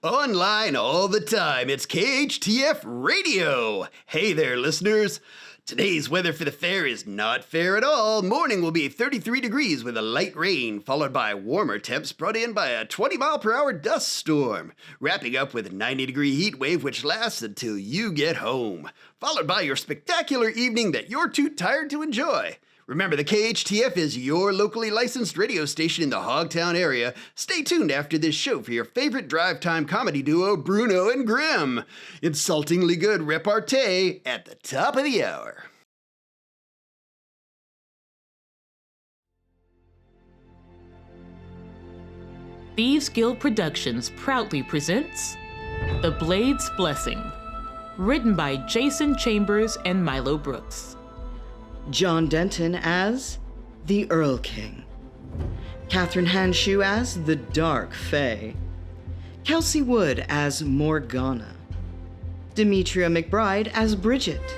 Online all the time, it's KHTF Radio. Hey there, listeners. Today's weather for the fair is not fair at all. Morning will be 33 degrees with a light rain, followed by warmer temps brought in by a 20-mile-per-hour dust storm, wrapping up with a 90-degree heat wave which lasts until you get home, followed by your spectacular evening that you're too tired to enjoy. Remember, the KHTF is your locally licensed radio station in the Hoggetowne area. Stay tuned after this show for your favorite drive time comedy duo, Bruno and Grimm. Insultingly good repartee at the top of the hour. Thieves Guild Productions proudly presents The Blade's Blessing, written by Jason Chambers and Milo Brooks. John Denton as the Earl King, Catherine Hanshoe as the Dark Fae, Kelsey Wood as Morgana, Demetria McBride as Bridget,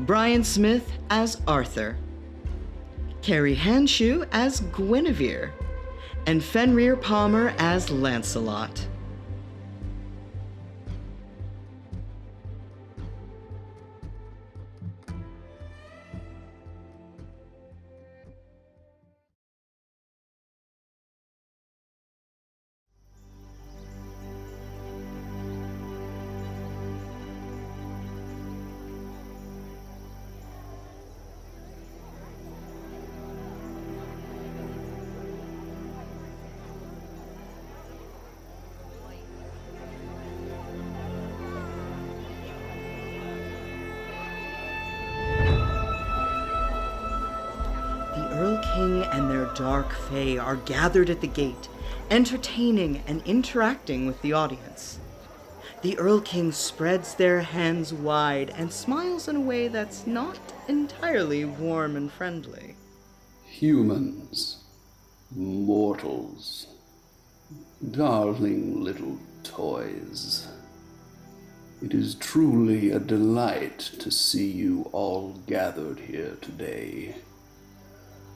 Brian Smith as Arthur, Carrie Hanshoe as Guinevere, and Fenrir Palmer as Lancelot. The Earl King and their dark fae are gathered at the gate, entertaining and interacting with the audience. The Earl King spreads their hands wide and smiles in a way that's not entirely warm and friendly. Humans, mortals, darling little toys. It is truly a delight to see you all gathered here today.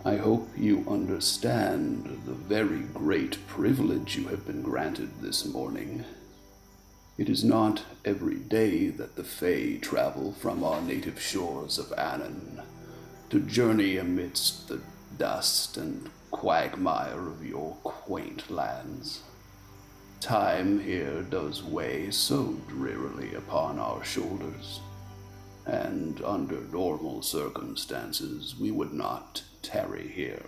I hope you understand the very great privilege you have been granted this morning. It is not every day that the Fae travel from our native shores of Annan to journey amidst the dust and quagmire of your quaint lands. Time here does weigh so drearily upon our shoulders, and under normal circumstances we would not tarry here.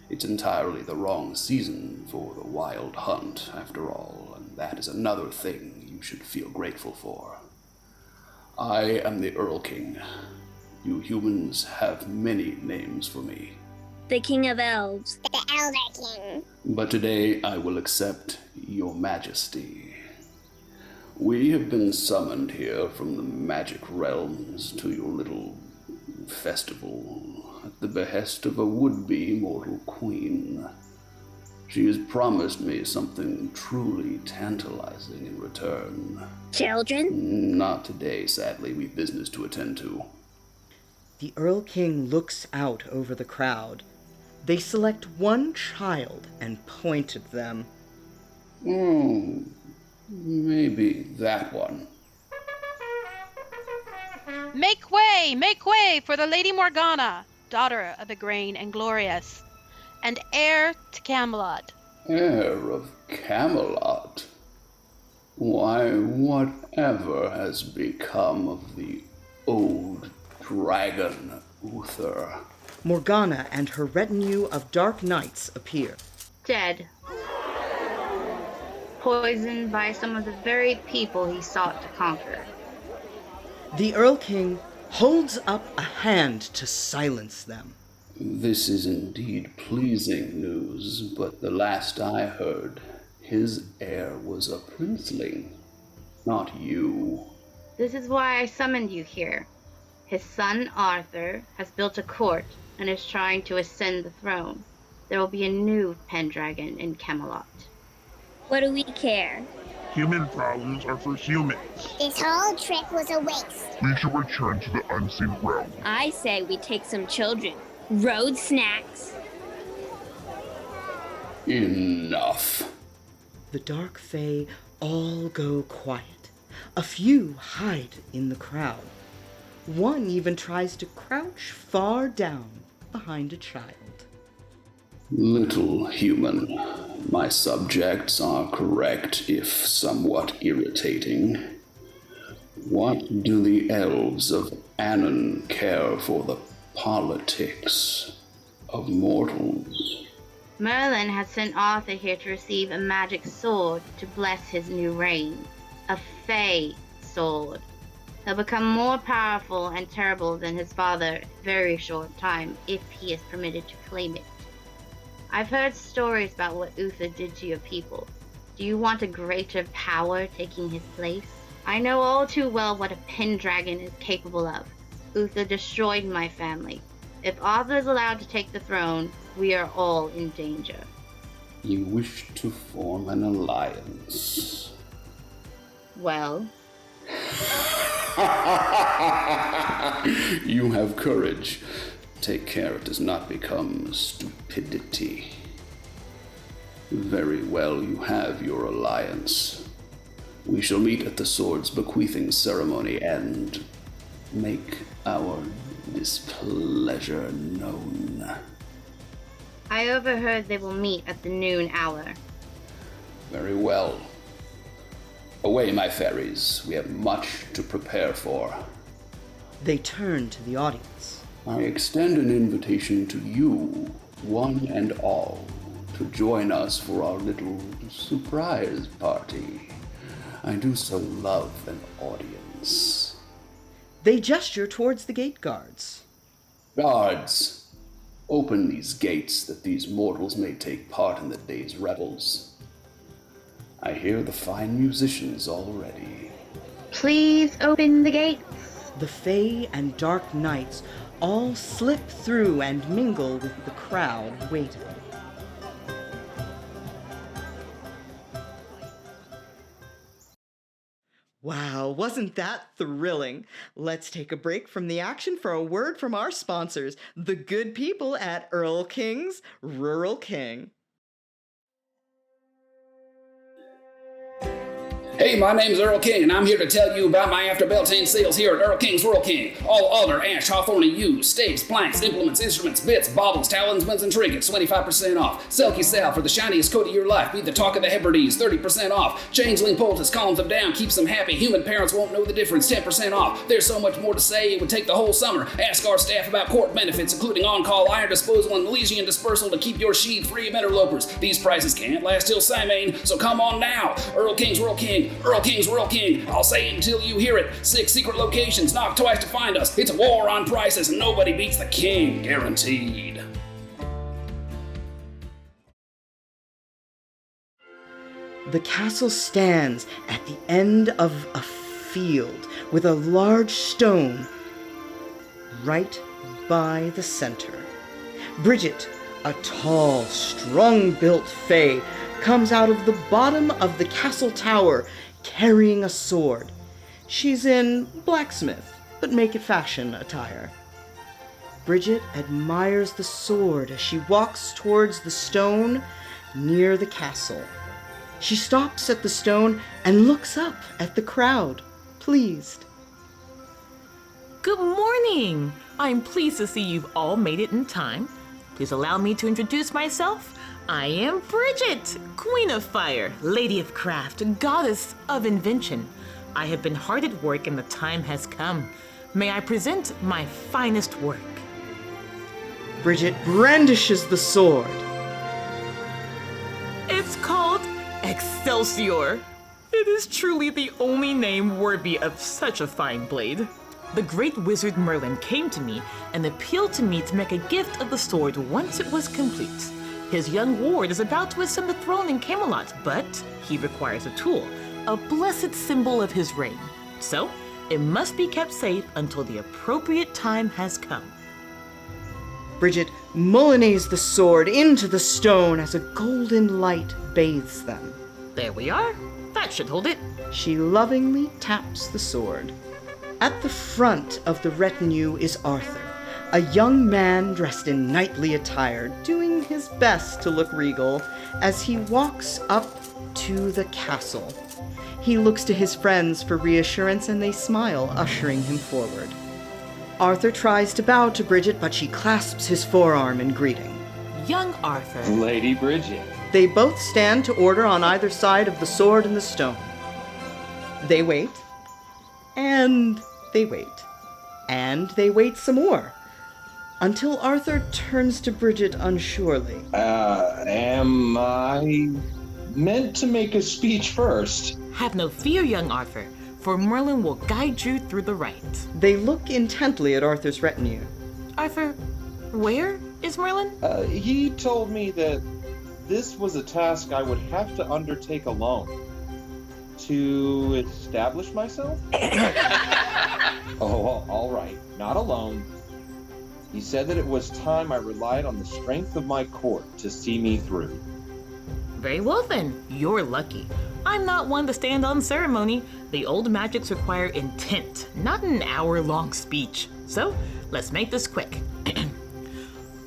It's entirely the wrong season for the wild hunt, after all, and that is another thing you should feel grateful for. I am the Earl King. You humans have many names for me. The King of Elves. The Elder King. But today I will accept your majesty. We have been summoned here from the magic realms to your little festival at the behest of a would-be mortal queen. She has promised me something truly tantalizing in return. Children? Not today, sadly. We've business to attend to. The Earl King looks out over the crowd. They select one child and point at them. Maybe that one. Make way for the Lady Morgana, daughter of Igraine and Glorious, and heir to Camelot. Heir of Camelot? Why, whatever has become of the old dragon Uther? Morgana and her retinue of dark knights appear. Dead. Poisoned by some of the very people he sought to conquer. The Earl King holds up a hand to silence them. This is indeed pleasing news, but the last I heard, his heir was a princeling, not you. This is why I summoned you here. His son Arthur has built a court and is trying to ascend the throne. There will be a new Pendragon in Camelot. What do we care? Human problems are for humans. This whole trip was a waste. We should return to the unseen realm. I say we take some children. Road snacks. Enough. The dark fae all go quiet. A few hide in the crowd. One even tries to crouch far down behind a child. Little human, my subjects are correct if somewhat irritating. What do the elves of Anon care for the politics of mortals? Merlin has sent Arthur here to receive a magic sword to bless his new reign. A Fae sword. He'll become more powerful and terrible than his father in a very short time if he is permitted to claim it. I've heard stories about what Uther did to your people. Do you want a greater power taking his place? I know all too well what a Pendragon is capable of. Uther destroyed my family. If Arthur is allowed to take the throne, we are all in danger. You wish to form an alliance. Well, You have courage. Take care it does not become stupidity. Very well, you have your alliance. We shall meet at the sword's bequeathing ceremony and make our displeasure known. I overheard they will meet at the noon hour. Very well. Away, my fairies. We have much to prepare for. They turn to the audience. I extend an invitation to you, one and all, to join us for our little surprise party. I do so love an audience. They gesture towards the gate guards. Guards, open these gates that these mortals may take part in the day's revels. I hear the fine musicians already. Please open the gates. The fae and dark knights all slip through and mingle with the crowd waiting. Wow, wasn't that thrilling? Let's take a break from the action for a word from our sponsors, the good people at Earl King's Rural King. Hey, my name's Earl King, and I'm here to tell you about my after Beltane sales here at Earl King's Rural King. All alder, ash, hawthorn, and yew, stakes, planks, implements, instruments, bits, baubles, talismans, and trinkets, 25% off. Selkie Sal for the shiniest coat of your life. Be the talk of the Hebrides, 30% off. Changeling poultice calms them down, keeps them happy. Human parents won't know the difference, 10% off. There's so much more to say, it would take the whole summer. Ask our staff about court benefits, including on-call iron disposal and Elysian dispersal to keep your sheed free of interlopers. These prices can't last till Simane, so come on now. Earl King's Rural King, Earl King's Rural King. I'll say it until you hear it. 6 secret locations, knock twice to find us. It's a war on prices, and nobody beats the king, guaranteed. The castle stands at the end of a field with a large stone right by the center. Bridget, a tall, strong-built fae, comes out of the bottom of the castle tower carrying a sword. She's in blacksmith, but make it fashion attire. Bridget admires the sword as she walks towards the stone near the castle. She stops at the stone and looks up at the crowd, pleased. Good morning! I'm pleased to see you've all made it in time. Please allow me to introduce myself. I am Bridget, Queen of Fire, Lady of Craft, Goddess of Invention. I have been hard at work and the time has come. May I present my finest work? Bridget brandishes the sword. It's called Excelsior. It is truly the only name worthy of such a fine blade. The great wizard Merlin came to me and appealed to me to make a gift of the sword once it was complete. His young ward is about to ascend the throne in Camelot, but he requires a tool, a blessed symbol of his reign. So, it must be kept safe until the appropriate time has come. Bridget mullinees the sword into the stone as a golden light bathes them. There we are. That should hold it. She lovingly taps the sword. At the front of the retinue is Arthur, a young man dressed in knightly attire, doing his best to look regal as he walks up to the castle. He looks to his friends for reassurance and they smile, ushering him forward. Arthur tries to bow to Bridget, but she clasps his forearm in greeting. Young Arthur. Lady Bridget. They both stand to order on either side of the sword and the stone. They wait, and they wait, and they wait some more, until Arthur turns to Bridget unsurely. Am I meant to make a speech first? Have no fear, young Arthur, for Merlin will guide you through the right. They look intently at Arthur's retinue. Arthur, where is Merlin? He told me that this was a task I would have to undertake alone. To establish myself? Oh, all right. Not alone. He said that it was time I relied on the strength of my court to see me through. Very well then, you're lucky. I'm not one to stand on ceremony. The old magics require intent, not an hour-long speech. So, let's make this quick.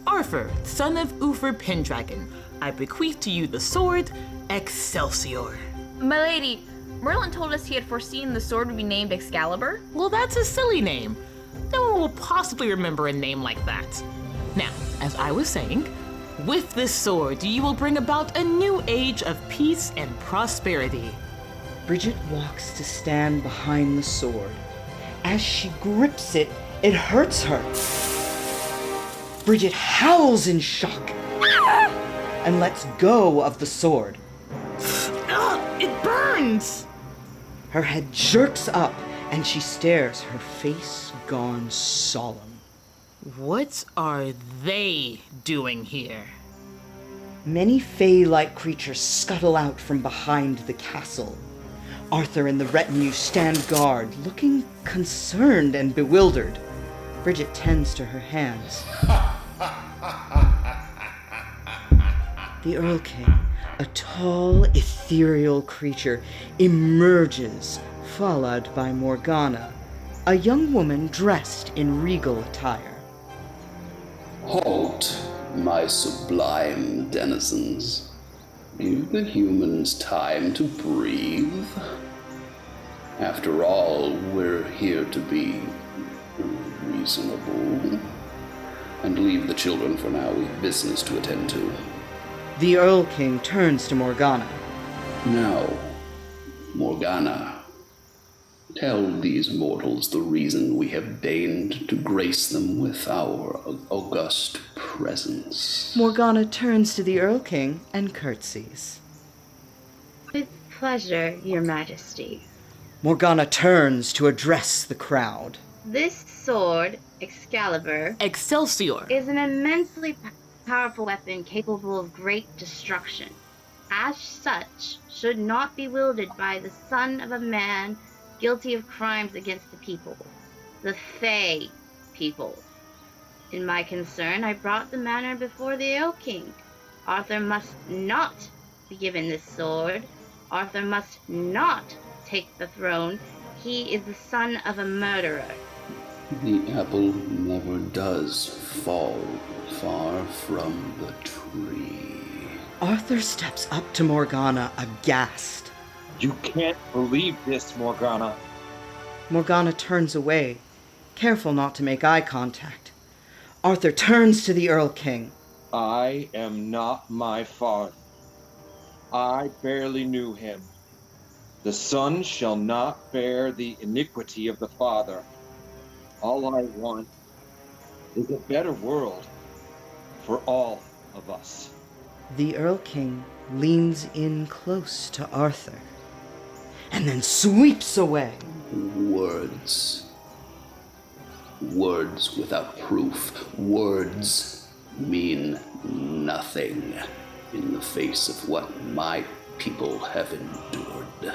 Arthur, son of Uther Pendragon, I bequeath to you the sword, Excelsior. My lady, Merlin told us he had foreseen the sword would be named Excalibur. Well, that's a silly name. No one will possibly remember a name like that. Now, as I was saying, with this sword, you will bring about a new age of peace and prosperity. Bridget walks to stand behind the sword. As she grips it, it hurts her. Bridget howls in shock and lets go of the sword. It burns! Her head jerks up and she stares, her face gone solemn. What are they doing here? Many Fey-like creatures scuttle out from behind the castle. Arthur and the retinue stand guard, looking concerned and bewildered. Bridget tends to her hands. The Earl King, a tall, ethereal creature, emerges, followed by Morgana, a young woman dressed in regal attire. Halt, my sublime denizens. Give the humans time to breathe. After all, we're here to be reasonable. And leave the children for now. We've business to attend to. The Earl King turns to Morgana. Now, Morgana, tell these mortals the reason we have deigned to grace them with our august presence. Morgana turns to the Earl King and curtsies. With pleasure, Your Majesty. Morgana turns to address the crowd. This sword, Excalibur, Excelsior, is an immensely powerful weapon capable of great destruction. As such, should not be wielded by the son of a man guilty of crimes against the people, the Fey people. In my concern, I brought the matter before the Earl King. Arthur must not be given this sword. Arthur must not take the throne. He is the son of a murderer. The apple never does fall far from the tree. Arthur steps up to Morgana, aghast. You can't believe this, Morgana. Morgana turns away, careful not to make eye contact. Arthur turns to the Earl King. I am not my father. I barely knew him. The son shall not bear the iniquity of the father. All I want is a better world for all of us. The Earl King leans in close to Arthur and then sweeps away. Words. Words without proof. Words mean nothing in the face of what my people have endured.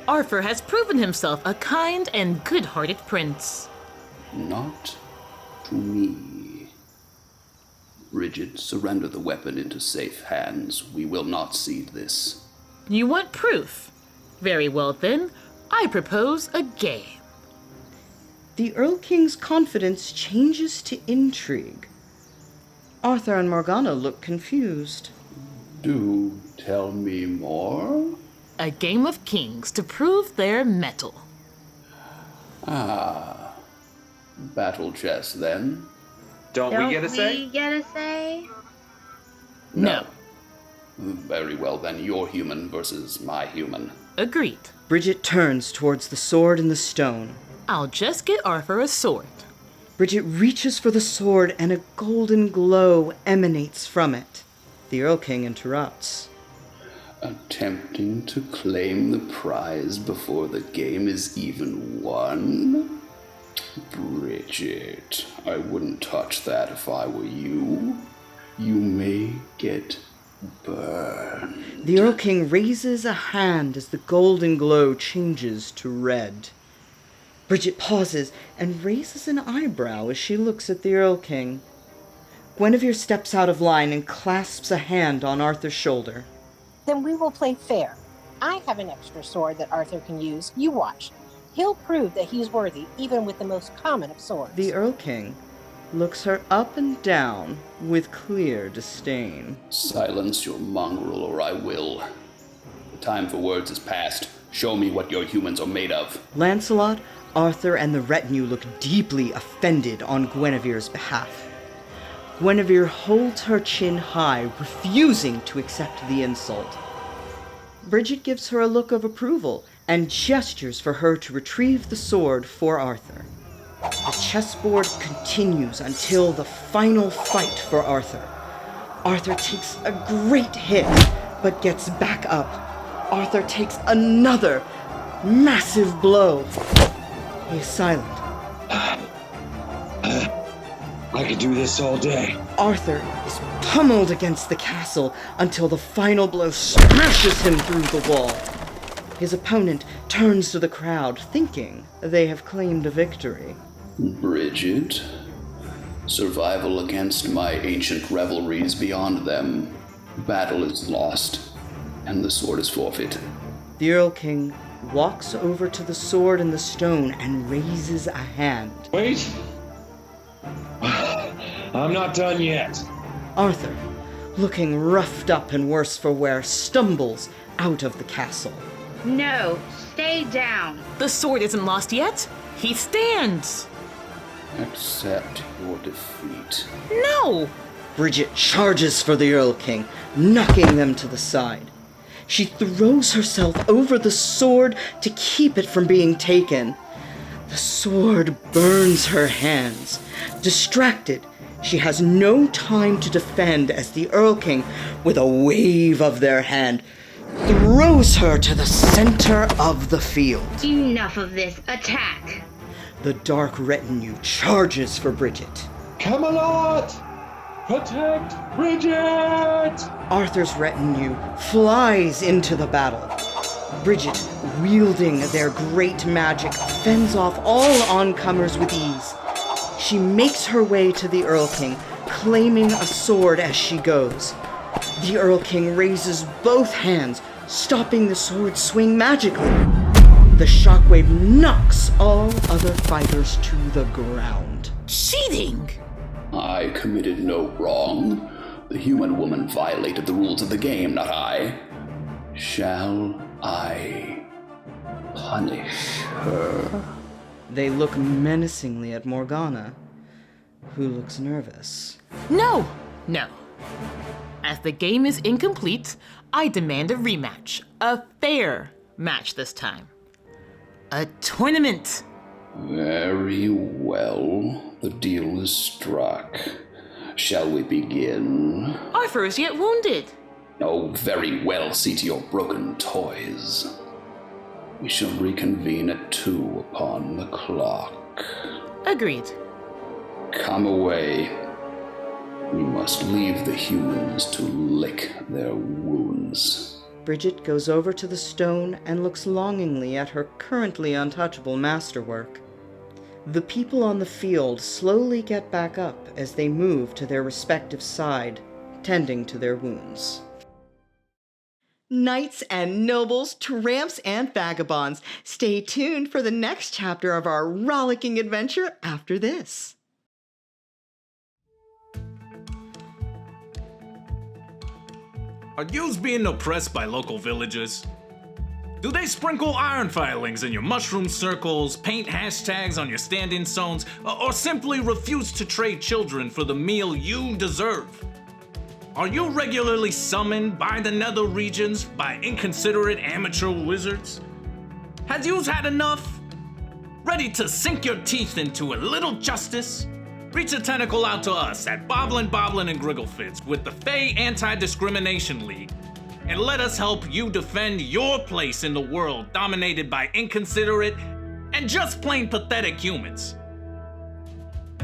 Arthur has proven himself a kind and good-hearted prince. Not to me. Bridget, surrender the weapon into safe hands. We will not cede this. You want proof? Very well then, I propose a game. The Earl King's confidence changes to intrigue. Arthur and Morgana look confused. Do tell me more? A game of kings to prove their mettle. Ah, battle chess then? Don't we get a say? We get a say? No. Very well then, your human versus my human. Agreed. Bridget turns towards the sword in the stone. I'll just get Arthur a sword. Bridget reaches for the sword and a golden glow emanates from it. The Earl King interrupts. Attempting to claim the prize before the game is even won? Bridget, I wouldn't touch that if I were you. You may get burned. The Earl King raises a hand as the golden glow changes to red. Bridget pauses and raises an eyebrow as she looks at the Earl King. Guinevere steps out of line and clasps a hand on Arthur's shoulder. Then we will play fair. I have an extra sword that Arthur can use. You watch. He'll prove that he's worthy, even with the most common of swords. The Earl King looks her up and down with clear disdain. Silence your mongrel or I will. The time for words is past. Show me what your humans are made of. Lancelot, Arthur, and the retinue look deeply offended on Guinevere's behalf. Guinevere holds her chin high, refusing to accept the insult. Bridget gives her a look of approval and gestures for her to retrieve the sword for Arthur. The chessboard continues until the final fight for Arthur. Arthur takes a great hit, but gets back up. Arthur takes another massive blow. He is silent. I could do this all day. Arthur is pummeled against the castle until the final blow smashes him through the wall. His opponent turns to the crowd, thinking they have claimed a victory. Bridget, survival against my ancient revelries beyond them. Battle is lost, and the sword is forfeit. The Earl King walks over to the sword and the stone and raises a hand. Wait! I'm not done yet. Arthur, looking roughed up and worse for wear, stumbles out of the castle. No, stay down. The sword isn't lost yet. He stands. Accept your defeat. No! Bridget charges for the Earl King, knocking them to the side. She throws herself over the sword to keep it from being taken. The sword burns her hands. Distracted, she has no time to defend as the Earl King, with a wave of their hand, throws her to the center of the field. Enough of this. Attack. The dark retinue charges for Bridget. Camelot! Protect Bridget! Arthur's retinue flies into the battle. Bridget, wielding their great magic, fends off all oncomers with ease. She makes her way to the Earl King, claiming a sword as she goes. The Earl King raises both hands, stopping the sword swing magically. The shockwave knocks all other fighters to the ground. Cheating! I committed no wrong. The human woman violated the rules of the game, not I. Shall I punish her? They look menacingly at Morgana, who looks nervous. No! No. As the game is incomplete, I demand a rematch. A fair match this time. A tournament. Very well. The deal is struck. Shall we begin? Arthur is yet wounded. Oh, very well. See to your broken toys. We shall reconvene at 2 upon the clock. Agreed. Come away. We must leave the humans to lick their wounds. Bridget goes over to the stone and looks longingly at her currently untouchable masterwork. The people on the field slowly get back up as they move to their respective side, tending to their wounds. Knights and nobles, tramps and vagabonds, stay tuned for the next chapter of our rollicking adventure after this. Are yous being oppressed by local villagers? Do they sprinkle iron filings in your mushroom circles, paint hashtags on your stand-in zones, or simply refuse to trade children for the meal you deserve? Are you regularly summoned by the nether regions by inconsiderate amateur wizards? Have yous had enough? Ready to sink your teeth into a little justice? Reach a tentacle out to us at Boblin, and Grigglefits with the Fae Anti-Discrimination League, and let us help you defend your place in the world dominated by inconsiderate and just plain pathetic humans.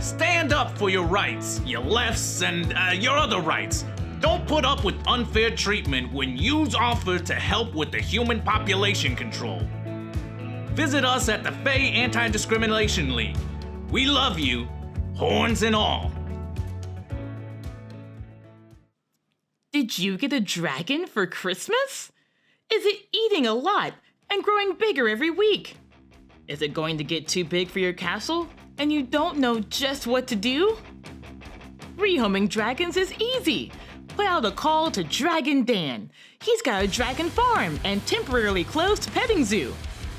Stand up for your rights, your lefts, and your other rights. Don't put up with unfair treatment when yous offer to help with the human population control. Visit us at the Fae Anti-Discrimination League. We love you, horns and all. Did you get a dragon for Christmas? Is it eating a lot and growing bigger every week? Is it going to get too big for your castle and you don't know just what to do? Rehoming dragons is easy. Put out a call to Dragon Dan. He's got a dragon farm and temporarily closed petting zoo.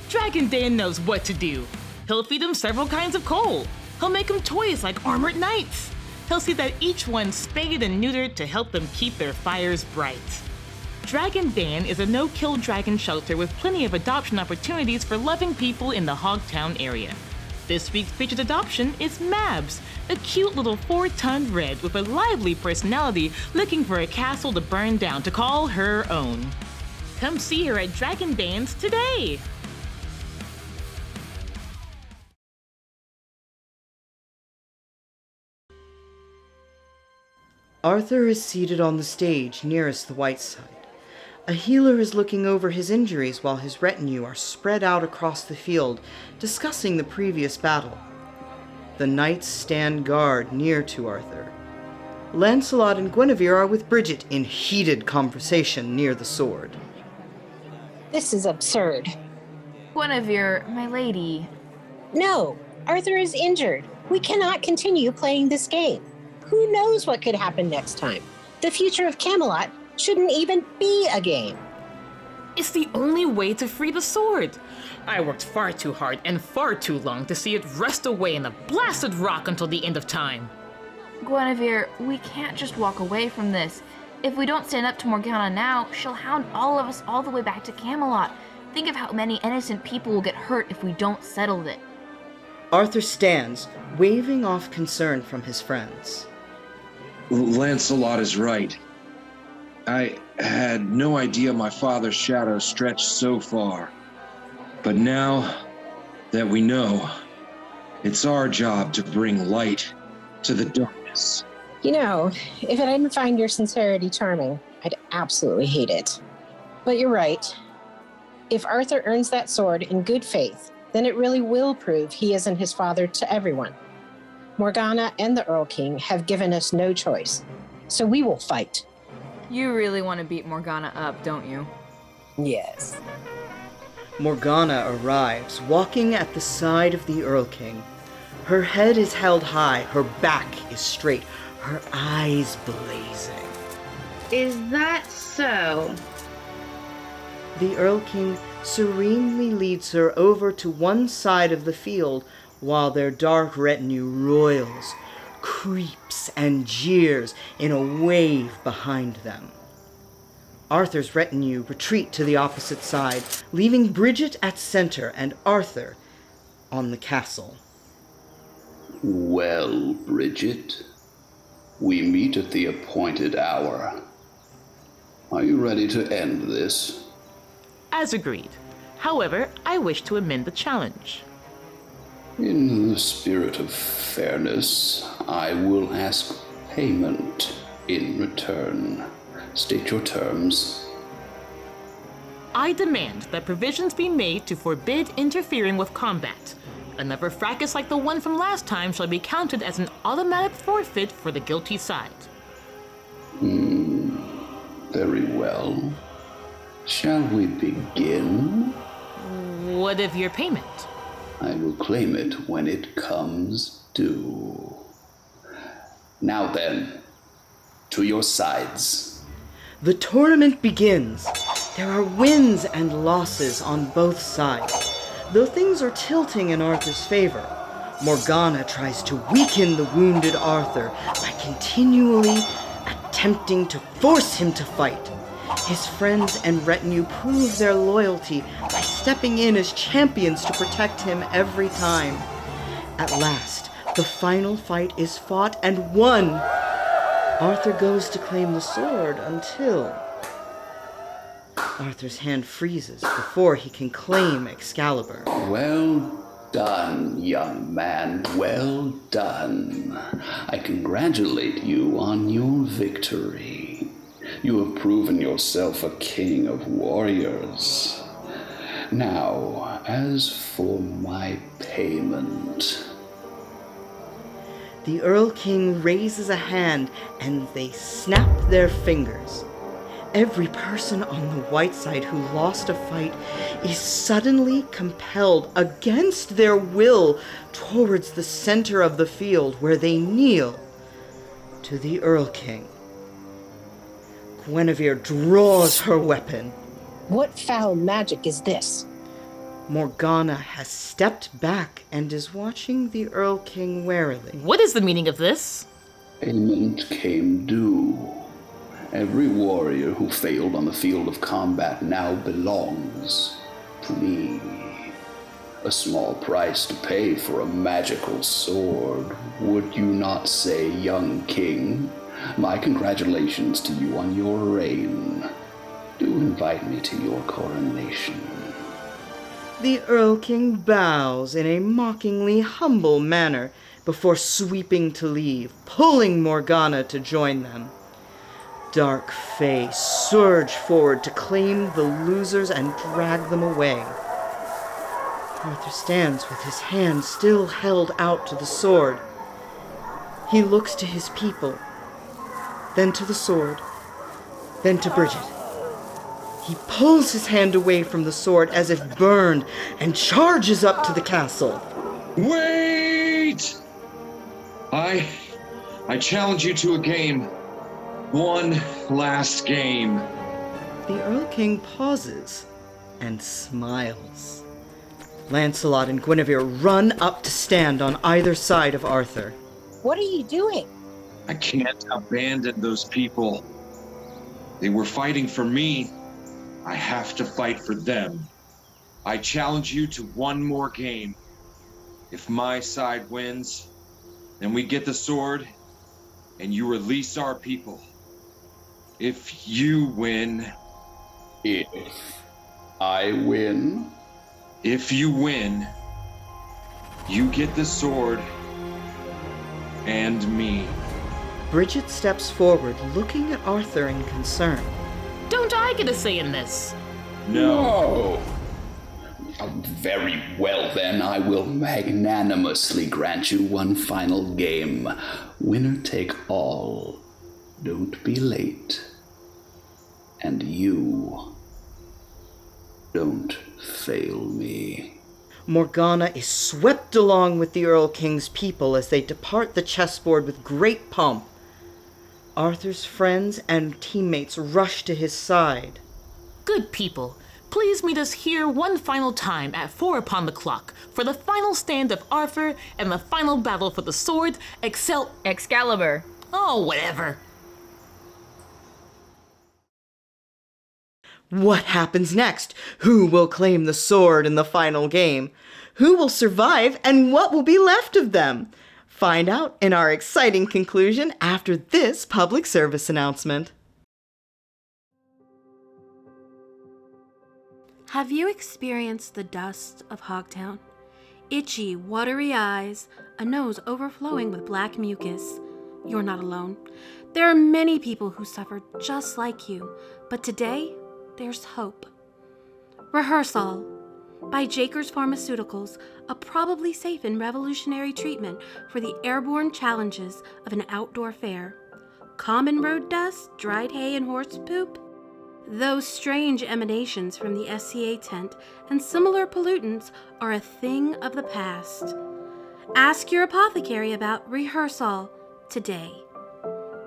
Dragon Dan knows what to do. He'll feed them several kinds of coal. He'll make them toys like armored knights. He'll see that each one's spayed and neutered to help them keep their fires bright. Dragon Dan is a no-kill dragon shelter with plenty of adoption opportunities for loving people in the Hoggetowne area. This week's featured adoption is Mabs, a cute little 4-ton red with a lively personality looking for a castle to burn down to call her own. Come see her at Dragon Dan's today! Arthur is seated on the stage nearest the white side. A healer is looking over his injuries while his retinue are spread out across the field, discussing the previous battle. The knights stand guard near to Arthur. Lancelot and Guinevere are with Bridget in heated conversation near the sword. This is absurd. Guinevere, my lady. No, Arthur is injured. We cannot continue playing this game. Who knows what could happen next time? The future of Camelot shouldn't even be a game. It's the only way to free the sword. I worked far too hard and far too long to see it rust away in the blasted rock until the end of time. Guinevere, we can't just walk away from this. If we don't stand up to Morgana now, she'll hound all of us all the way back to Camelot. Think of how many innocent people will get hurt if we don't settle it. Arthur stands, waving off concern from his friends. Lancelot is right. I had no idea my father's shadow stretched so far. But now that we know, it's our job to bring light to the darkness. You know, if I didn't find your sincerity charming, I'd absolutely hate it. But you're right. If Arthur earns that sword in good faith, then it really will prove he isn't his father to everyone. Morgana and the Earl King have given us no choice, so we will fight. You really want to beat Morgana up, don't you? Yes. Morgana arrives, walking at the side of the Earl King. Her head is held high, her back is straight, her eyes blazing. Is that so? The Earl King serenely leads her over to one side of the field while their dark retinue roils, creeps, and jeers in a wave behind them. Arthur's retinue retreat to the opposite side, leaving Bridget at center and Arthur on the castle. Well, Bridget, we meet at the appointed hour. Are you ready to end this? As agreed. However, I wish to amend the challenge. In the spirit of fairness, I will ask payment in return. State your terms. I demand that provisions be made to forbid interfering with combat. Another fracas like the one from last time shall be counted as an automatic forfeit for the guilty side. Very well. Shall we begin? What of your payment? I will claim it when it comes due. Now then, to your sides. The tournament begins. There are wins and losses on both sides. Though things are tilting in Arthur's favor, Morgana tries to weaken the wounded Arthur by continually attempting to force him to fight. His friends and retinue prove their loyalty by stepping in as champions to protect him every time. At last, the final fight is fought and won. Arthur goes to claim the sword until Arthur's hand freezes before he can claim Excalibur. Well done, young man, well done. I congratulate you on your victory. You have proven yourself a king of warriors. Now, as for my payment... The Earl King raises a hand and they snap their fingers. Every person on the white side who lost a fight is suddenly compelled against their will towards the center of the field where they kneel to the Earl King. Guinevere draws her weapon. What foul magic is this? Morgana has stepped back and is watching the Earl King warily. What is the meaning of this? Payment came due. Every warrior who failed on the field of combat now belongs to me. A small price to pay for a magical sword, would you not say, young king? My congratulations to you on your reign. Do invite me to your coronation. The Earl King bows in a mockingly humble manner before sweeping to leave, pulling Morgana to join them. Dark Fae surge forward to claim the losers and drag them away. Arthur stands with his hand still held out to the sword. He looks to his people, then to the sword, then to Bridget. He pulls his hand away from the sword as if burned and charges up to the castle. Wait! I challenge you to a game. One last game. The Earl King pauses and smiles. Lancelot and Guinevere run up to stand on either side of Arthur. What are you doing? I can't abandon those people. They were fighting for me. I have to fight for them. I challenge you to one more game. If my side wins, then we get the sword and you release our people. If you win... If I win? If you win, you get the sword and me. Bridget steps forward, looking at Arthur in concern. Don't I get a say in this? No. Very well then, I will magnanimously grant you one final game. Winner take all. Don't be late. And you, don't fail me. Morgana is swept along with the Earl King's people as they depart the chessboard with great pomp. Arthur's friends and teammates rush to his side. Good people, please meet us here one final time at 4 upon the clock for the final stand of Arthur and the final battle for the sword Excalibur. Oh, whatever. What happens next? Who will claim the sword in the final game? Who will survive and what will be left of them? Find out in our exciting conclusion after this public service announcement. Have you experienced the dust of Hoggetowne? Itchy, watery eyes, a nose overflowing with black mucus. You're not alone. There are many people who suffer just like you, but today, there's hope. Rehearsal by Jakers Pharmaceuticals, a probably safe and revolutionary treatment for the airborne challenges of an outdoor fair. Common road dust, dried hay, and horse poop? Those strange emanations from the SCA tent and similar pollutants are a thing of the past. Ask your apothecary about rehearsal today.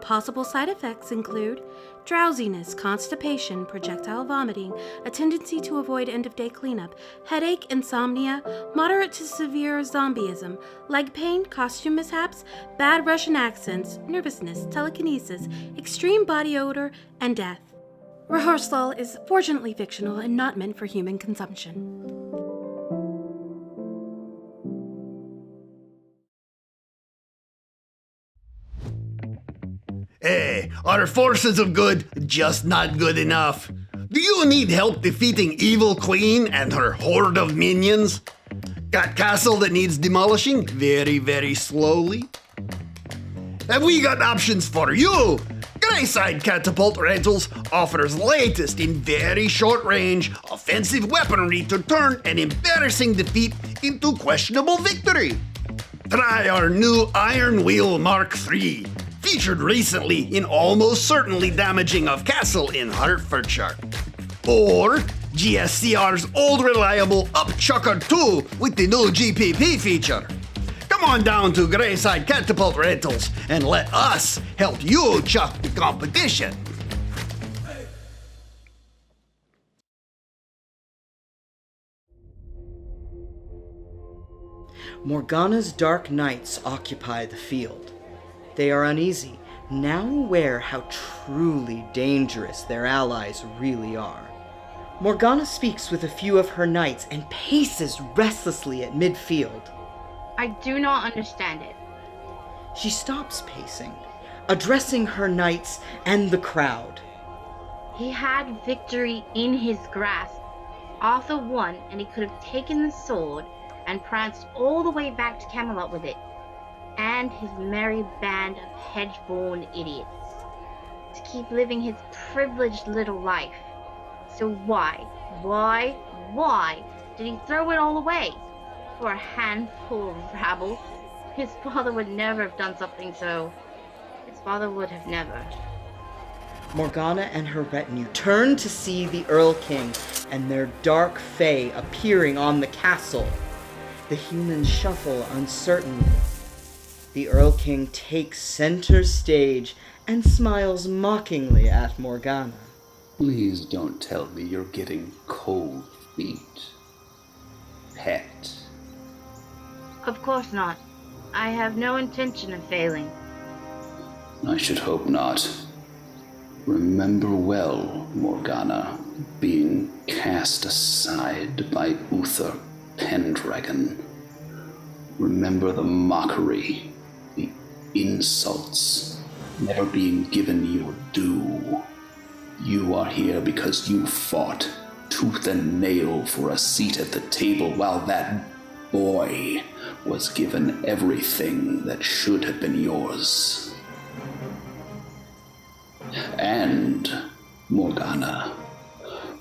Possible side effects include drowsiness, constipation, projectile vomiting, a tendency to avoid end-of-day cleanup, headache, insomnia, moderate to severe zombieism, leg pain, costume mishaps, bad Russian accents, nervousness, telekinesis, extreme body odor, and death. Rehearsal is fortunately fictional and not meant for human consumption. Hey, are forces of good just not good enough? Do you need help defeating Evil Queen and her horde of minions? Got castle that needs demolishing very, very slowly? Have we got options for you? Greyside Catapult Rentals offers latest in very short range offensive weaponry to turn an embarrassing defeat into questionable victory. Try our new Iron Wheel Mark III, featured recently in almost certainly damaging of castle in Hertfordshire. Or GSCR's old reliable Upchucker 2 with the new GPP feature. Come on down to Greyside Catapult Rentals and let us help you chuck the competition. Morgana's dark knights occupy the field. They are uneasy, now aware how truly dangerous their allies really are. Morgana speaks with a few of her knights and paces restlessly at midfield. I do not understand it. She stops pacing, addressing her knights and the crowd. He had victory in his grasp. Arthur won, and he could have taken the sword and pranced all the way back to Camelot with it, and his merry band of hedge-born idiots, to keep living his privileged little life. So why did he throw it all away? For a handful of rabble? His father would never have done something so. His father would have never. Morgana and her retinue turn to see the Earl King and their dark fae appearing on the castle. The humans shuffle uncertainly. The Earl King takes center stage and smiles mockingly at Morgana. Please don't tell me you're getting cold feet, pet. Of course not. I have no intention of failing. I should hope not. Remember well, Morgana, being cast aside by Uther Pendragon. Remember the mockery, the insults, never being given your due. You are here because you fought tooth and nail for a seat at the table while that boy was given everything that should have been yours. And, Morgana,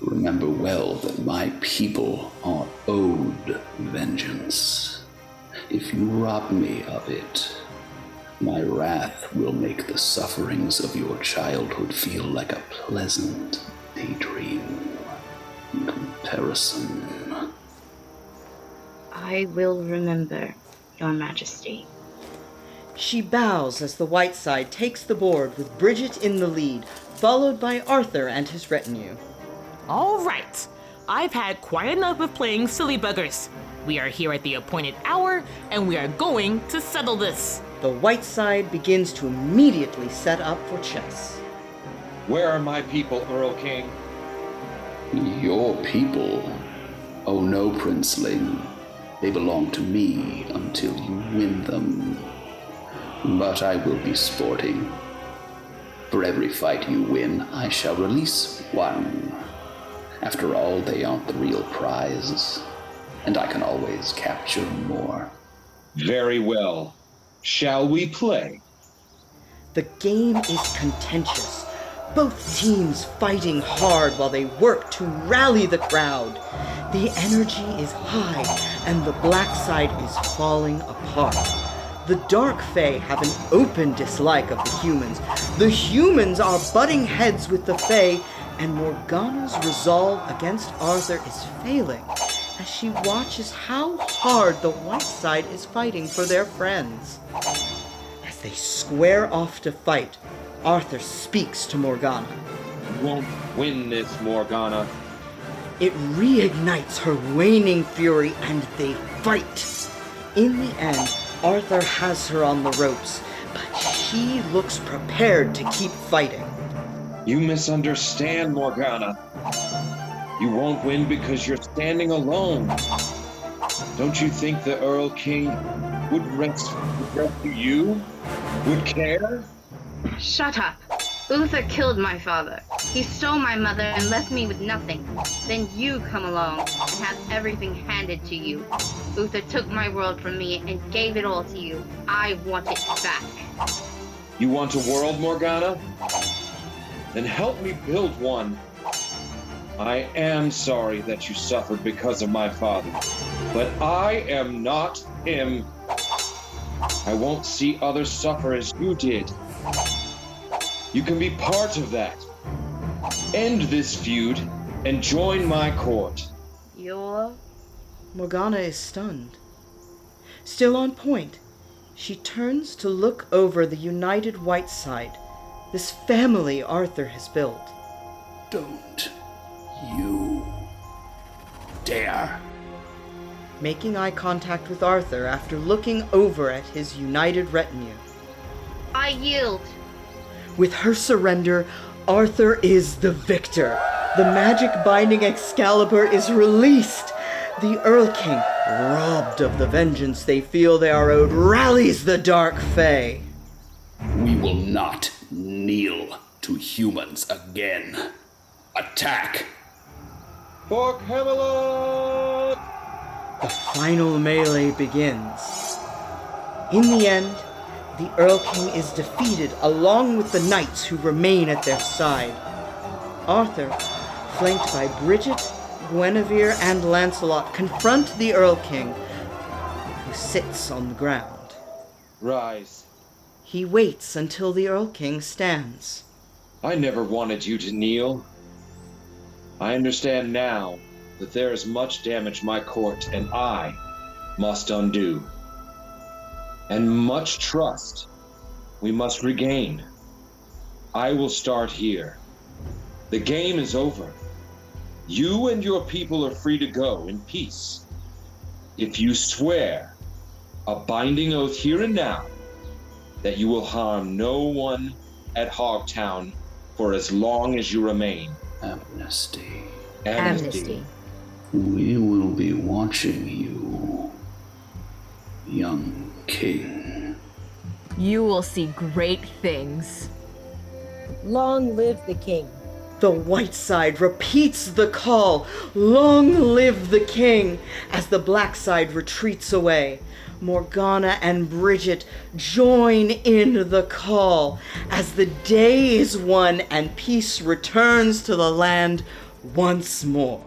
remember well that my people are owed vengeance. If you rob me of it, my wrath will make the sufferings of your childhood feel like a pleasant daydream in comparison. I will remember, Your Majesty. She bows as the white side takes the board with Bridget in the lead, followed by Arthur and his retinue. All right. I've had quite enough of playing silly buggers. We are here at the appointed hour, and we are going to settle this. The white side begins to immediately set up for chess. Where are my people, Earl King? Your people? Oh no, Princeling. They belong to me until you win them. But I will be sporting. For every fight you win, I shall release one. After all, they aren't the real prize, and I can always capture more. Very well. Shall we play? The game is contentious, both teams fighting hard while they work to rally the crowd. The energy is high, and the black side is falling apart. The Dark Fae have an open dislike of the humans. The humans are butting heads with the Fae, and Morgana's resolve against Arthur is failing as she watches how hard the white side is fighting for their friends. As they square off to fight, Arthur speaks to Morgana. You won't win this, Morgana. It reignites her waning fury and they fight. In the end, Arthur has her on the ropes, but she looks prepared to keep fighting. You misunderstand, Morgana. You won't win because you're standing alone. Don't you think the Earl King would rescue you? Would care? Shut up. Uther killed my father. He stole my mother and left me with nothing. Then you come along and have everything handed to you. Uther took my world from me and gave it all to you. I want it back. You want a world, Morgana? Then help me build one. I am sorry that you suffered because of my father, but I am not him. I won't see others suffer as you did. You can be part of that. End this feud and join my court. Morgana is stunned. Still on point, she turns to look over the united white side, this family Arthur has built. Don't you dare. Making eye contact with Arthur after looking over at his united retinue. I yield. With her surrender, Arthur is the victor. The magic binding Excalibur is released. The Earl King, robbed of the vengeance they feel they are owed, rallies the Dark Fae. We will not kneel to humans again. Attack! For Camelot! The final melee begins. In the end, the Earl King is defeated along with the knights who remain at their side. Arthur, flanked by Bridget, Guinevere, and Lancelot, confront the Earl King, who sits on the ground. Rise. He waits until the Earl King stands. I never wanted you to kneel. I understand now that there is much damage my court and I must undo. And much trust we must regain. I will start here. The game is over. You and your people are free to go in peace. If you swear a binding oath here and now that you will harm no one at Hoggetowne for as long as you remain. Amnesty. Amnesty. We will be watching you, young king. You will see great things. Long live the king. The white side repeats the call, "Long live the king," as the black side retreats away. Morgana and Bridget join in the call as the day is won and peace returns to the land once more.